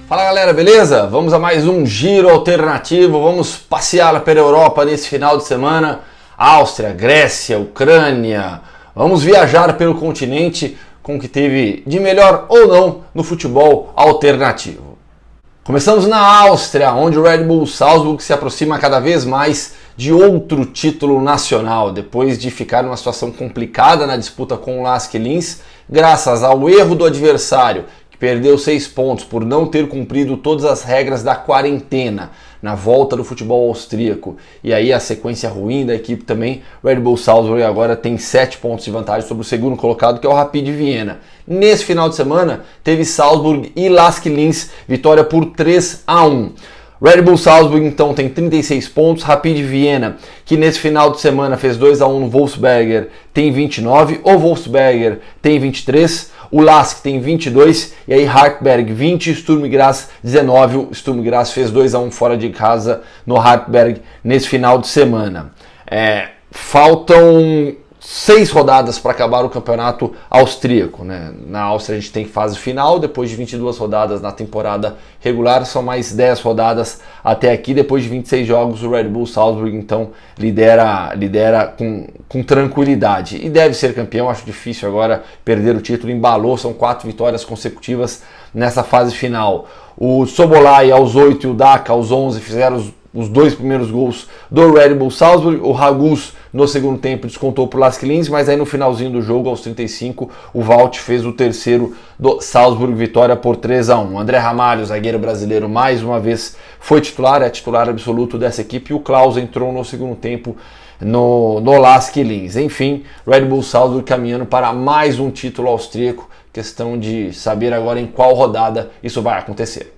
Fala galera, beleza? Vamos a mais um giro alternativo, vamos passear pela Europa nesse final de semana. Áustria, Grécia, Ucrânia, vamos viajar pelo continente com o que teve de melhor ou não no futebol alternativo. Começamos na Áustria, onde o Red Bull Salzburg se aproxima cada vez mais de outro título nacional, depois de ficar numa situação complicada na disputa com o LASK Linz, graças ao erro do adversário, perdeu 6 pontos por não ter cumprido todas as regras da quarentena na volta do futebol austríaco. E aí a sequência ruim da equipe também, Red Bull Salzburg agora tem 7 pontos de vantagem sobre o segundo colocado, que é o Rapid Viena. Nesse final de semana teve Salzburg e LASK Linz, vitória por 3-1. Red Bull Salzburg então tem 36 pontos, Rapid Viena, que nesse final de semana fez 2-1 no Wolfsberger, tem 29, o Wolfsberger tem 23, o LASK tem 22 e aí Hartberg 20, Sturm Graz 19. O Sturm Graz fez 2-1 fora de casa no Hartberg nesse final de semana. Faltam 6 rodadas para acabar o campeonato austríaco, né? Na Áustria a gente tem fase final, depois de 22 rodadas na temporada regular, são mais 10 rodadas até aqui. Depois de 26 jogos, o Red Bull Salzburg então lidera com tranquilidade e deve ser campeão. Acho difícil agora perder o título, embalou, são 4 vitórias consecutivas nessa fase final. O Sobolay aos 8 e o Daka aos 11 fizeram os 2 primeiros gols do Red Bull Salzburg. O Ragus no segundo tempo descontou para o LASK Linz, mas aí no finalzinho do jogo, aos 35, o Valt fez o terceiro do Salzburg, vitória por 3-1. André Ramalho, zagueiro brasileiro, mais uma vez foi titular, é titular absoluto dessa equipe, e o Klaus entrou no segundo tempo no LASK Linz. Enfim, Red Bull Salzburg caminhando para mais um título austríaco, questão de saber agora em qual rodada isso vai acontecer.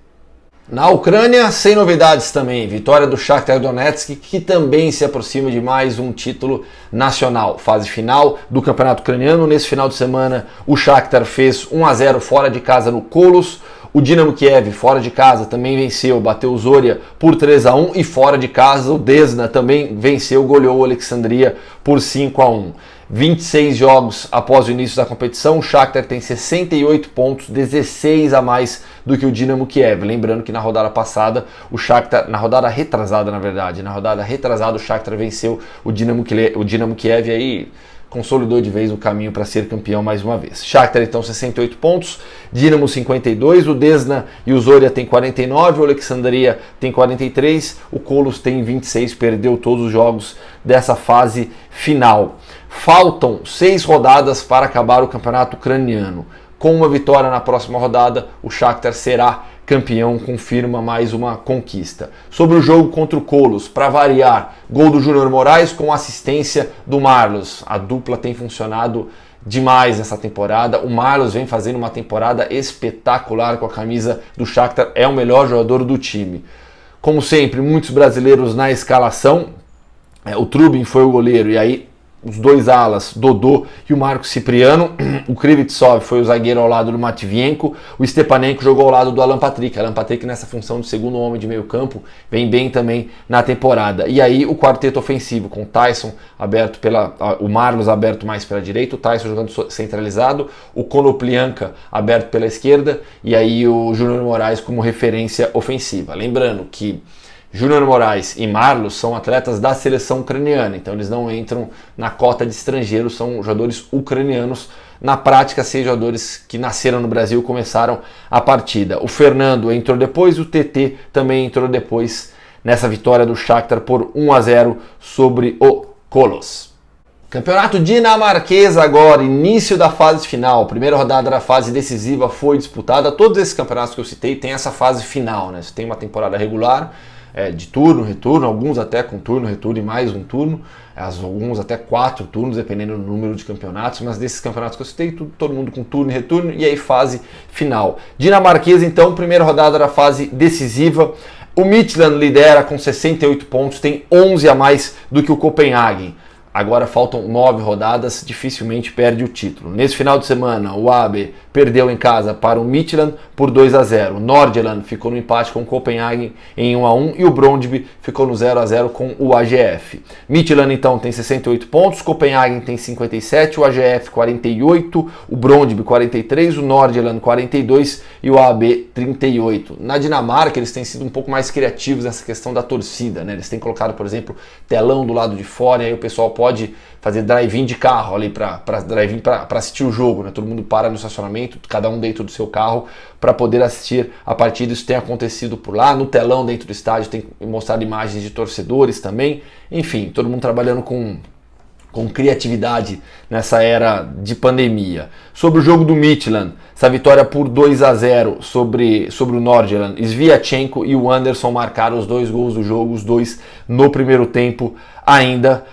Na Ucrânia, sem novidades também, vitória do Shakhtar Donetsk, que também se aproxima de mais um título nacional. Fase final do campeonato ucraniano, nesse final de semana o Shakhtar fez 1-0 fora de casa no Kolos. O Dinamo Kiev, fora de casa, também venceu, bateu o Zorya por 3-1 e fora de casa o Desna também venceu, goleou o Alexandria por 5-1. 26 jogos após o início da competição, o Shakhtar tem 68 pontos, 16 a mais do que o Dinamo Kiev. Lembrando que na rodada passada, o Shakhtar, na rodada retrasada o Shakhtar venceu o Dinamo Kiev e aí consolidou de vez o caminho para ser campeão mais uma vez. Shakhtar então 68 pontos, Dinamo 52, o Desna e o Zorya tem 49, o Alexandria tem 43, o Kolos tem 26, perdeu todos os jogos dessa fase final. Faltam 6 rodadas para acabar o campeonato ucraniano. Com uma vitória na próxima rodada, o Shakhtar será campeão, confirma mais uma conquista. Sobre o jogo contra o Kolos, para variar, gol do Júnior Moraes com assistência do Marlos. A dupla tem funcionado demais nessa temporada. O Marlos vem fazendo uma temporada espetacular com a camisa do Shakhtar, é o melhor jogador do time. Como sempre, muitos brasileiros na escalação. O Trubin foi o goleiro e aí os 2 alas, Dodô e o Marcos Cipriano. O Krivitsov foi o zagueiro ao lado do Matvienko. O Stepanenko jogou ao lado do Alan Patrick. Alan Patrick nessa função de segundo homem de meio campo vem bem também na temporada. E aí o quarteto ofensivo com o Tyson aberto o Marlos aberto mais pela direita, o Tyson jogando centralizado, o Konoplyanka aberto pela esquerda e aí o Júnior Moraes como referência ofensiva. Lembrando que Júnior Moraes e Marlos são atletas da seleção ucraniana, então eles não entram na cota de estrangeiros, são jogadores ucranianos. Na prática, 6 jogadores que nasceram no Brasil começaram a partida. O Fernando entrou depois, o TT também entrou depois nessa vitória do Shakhtar por 1-0 sobre o Kolos. Campeonato dinamarquês agora, início da fase final. Primeira rodada da fase decisiva foi disputada. Todos esses campeonatos que eu citei têm essa fase final, né? Você tem uma temporada regular, de turno, retorno, alguns até com turno, retorno e mais um turno, alguns até 4 turnos, dependendo do número de campeonatos, mas desses campeonatos que eu citei, todo mundo com turno e retorno, e aí fase final. Dinamarquês, então, primeira rodada da fase decisiva. O Midtjylland lidera com 68 pontos, tem 11 a mais do que o Copenhagen. agora faltam 9 rodadas, dificilmente perde o título. Nesse final de semana, o AB perdeu em casa para o Midtjylland por 2-0. O Nordsjælland ficou no empate com o Copenhagen em 1-1 e o Brøndby ficou no 0-0 com o AGF. Midtjylland então tem 68 pontos, Copenhagen tem 57, o AGF 48, o Brøndby 43, o Nordsjælland 42 e o AB 38. Na Dinamarca eles têm sido um pouco mais criativos nessa questão da torcida, né? Eles têm colocado, por exemplo, telão do lado de fora e aí o pessoal pode fazer drive-in de carro ali para assistir o jogo, né? Todo mundo para no estacionamento, cada um dentro do seu carro para poder assistir a partida. Isso tem acontecido por lá, no telão dentro do estádio tem mostrado imagens de torcedores também. Enfim, todo mundo trabalhando com criatividade nessa era de pandemia. Sobre o jogo do Midtjylland, essa vitória por 2-0 sobre o Nordsjælland, Sviatchenko e o Anderson marcaram os 2 gols do jogo, os 2 no primeiro tempo ainda.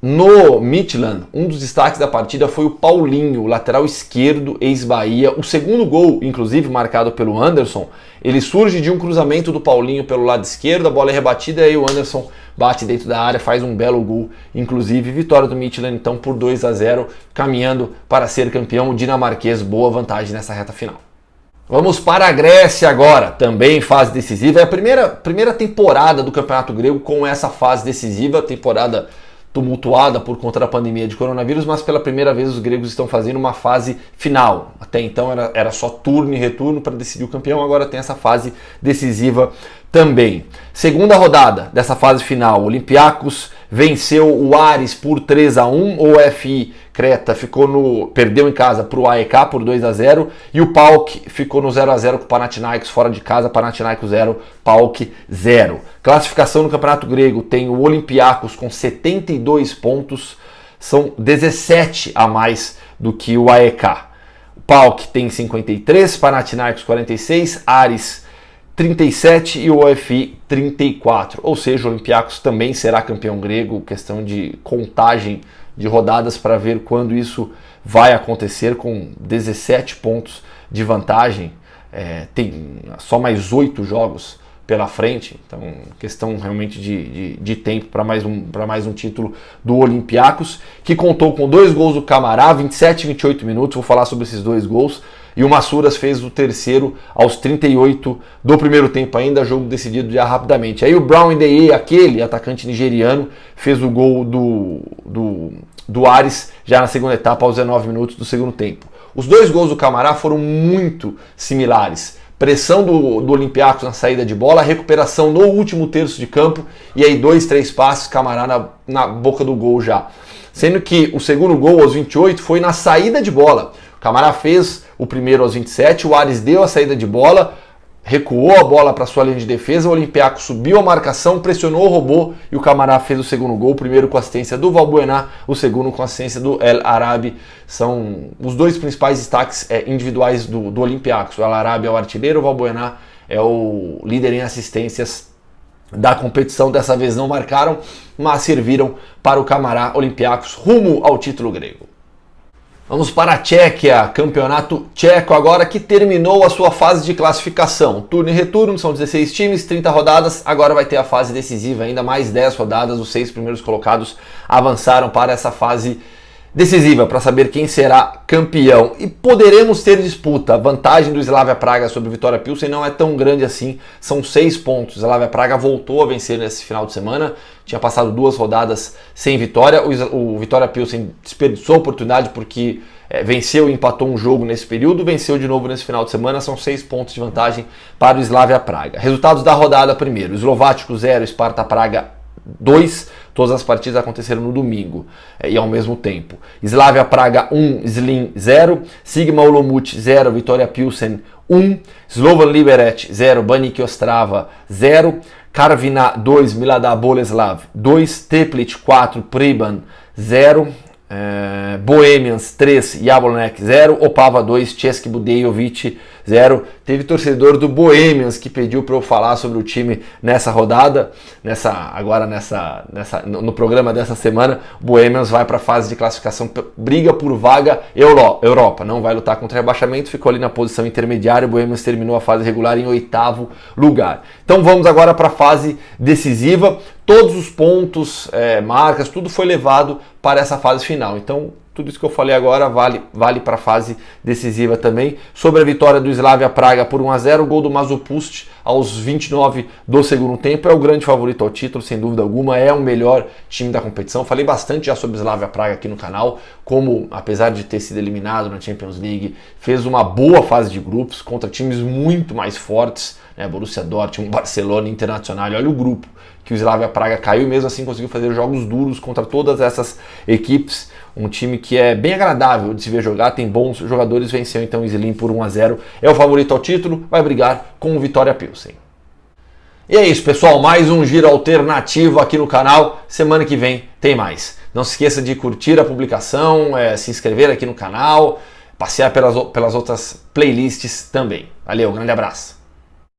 No Midtjylland, um dos destaques da partida foi o Paulinho, lateral esquerdo, ex-Bahia. O segundo gol, inclusive, marcado pelo Anderson, ele surge de um cruzamento do Paulinho pelo lado esquerdo, a bola é rebatida e aí o Anderson bate dentro da área, faz um belo gol, inclusive. Vitória do Midtjylland, então, por 2-0, caminhando para ser campeão. O dinamarquês, boa vantagem nessa reta final. Vamos para a Grécia agora, também fase decisiva. É a primeira temporada do Campeonato Grego com essa fase decisiva, temporada tumultuada por conta da pandemia de coronavírus, mas pela primeira vez os gregos estão fazendo uma fase final. Até então era só turno e retorno para decidir o campeão, agora tem essa fase decisiva também. Segunda rodada dessa fase final, Olympiacos venceu o Aris por 3-1, o FI Creta perdeu em casa para o AEK por 2-0 e o PAOK ficou no 0-0 com o Panathinaikos fora de casa, Panathinaikos 0, PAOK 0. Classificação no Campeonato Grego tem o Olympiacos com 72 pontos, são 17 a mais do que o AEK. O PAOK tem 53, Panathinaikos 46, Aris 37 e o OFI 34, ou seja, o Olympiacos também será campeão grego, questão de contagem de rodadas para ver quando isso vai acontecer, com 17 pontos de vantagem, tem só mais 8 jogos pela frente, então questão realmente de tempo para mais um título do Olympiacos, que contou com 2 gols do Camará, 27 e 28 minutos, vou falar sobre esses 2 gols, e o Massouras fez o terceiro aos 38 do primeiro tempo ainda, jogo decidido já rapidamente. Aí o Brown Ndeye, aquele atacante nigeriano, fez o gol do Aris já na segunda etapa aos 19 minutos do segundo tempo. Os 2 gols do Camará foram muito similares. Pressão do Olympiacos na saída de bola, recuperação no último terço de campo e aí 2, 3 passes, Camará na boca do gol já. Sendo que o segundo gol aos 28 foi na saída de bola. O Camará fez o primeiro aos 27, o Aris deu a saída de bola, recuou a bola para sua linha de defesa, o Olympiacos subiu a marcação, pressionou, roubou e o Camará fez o segundo gol, o primeiro com assistência do Valbuena, o segundo com assistência do El Arabi. São os 2 principais destaques individuais do Olympiacos. O El Arabi é o artilheiro, o Valbuena é o líder em assistências da competição. Dessa vez não marcaram, mas serviram para o Camará. Olympiacos rumo ao título grego. Vamos para a Tchequia, campeonato tcheco agora que terminou a sua fase de classificação. Turno e retorno, são 16 times, 30 rodadas, agora vai ter a fase decisiva, ainda mais 10 rodadas, os 6 primeiros colocados avançaram para essa fase decisiva, para saber quem será campeão. E poderemos ter disputa, a vantagem do Slavia Praga sobre o Vitória Pilsen não é tão grande assim, são 6 pontos. O Slavia Praga voltou a vencer nesse final de semana, tinha passado 2 rodadas sem vitória, o Vitória Pilsen desperdiçou a oportunidade porque venceu e empatou um jogo nesse período, venceu de novo nesse final de semana, são 6 pontos de vantagem para o Slavia Praga. Resultados da rodada primeiro, Slovático 0, Sparta Praga 2, todas as partidas aconteceram no domingo e ao mesmo tempo. Slavia Praga 1, Zlin 0, Sigma Olomouc 0, Vitória Pilsen 1, Slovan Liberec 0, Baník Ostrava 0, Karviná 2, Milada Boleslav 2, Teplice 4, Priban 0, Bohemians 3, Jablonec 0, Opava 2, Český Budějovic 0. Teve torcedor do Bohemians que pediu para eu falar sobre o time nessa rodada, no programa dessa semana. O Bohemians vai para a fase de classificação, briga por vaga Europa, não vai lutar contra rebaixamento, ficou ali na posição intermediária. O Bohemians terminou a fase regular em 8º lugar. Então vamos agora para a fase decisiva. Todos os pontos, marcas, tudo foi levado para essa fase final. Então tudo isso que eu falei agora vale para a fase decisiva também. Sobre a vitória do Slavia Praga por 1-0, o gol do Masopust aos 29 do segundo tempo é o grande favorito ao título, sem dúvida alguma, é o melhor time da competição. Falei bastante já sobre o Slavia Praga aqui no canal, como apesar de ter sido eliminado na Champions League, fez uma boa fase de grupos contra times muito mais fortes, né? Borussia Dortmund, Barcelona, Internacional. Olha o grupo que o Slavia Praga caiu e mesmo assim conseguiu fazer jogos duros contra todas essas equipes. Um time que é bem agradável de se ver jogar, tem bons jogadores, venceu então o Slim por 1-0. É o favorito ao título, vai brigar com o Vitória Pilsen. E é isso, pessoal, mais um giro alternativo aqui no canal. Semana que vem tem mais. Não se esqueça de curtir a publicação, se inscrever aqui no canal, passear pelas outras playlists também. Valeu, grande abraço.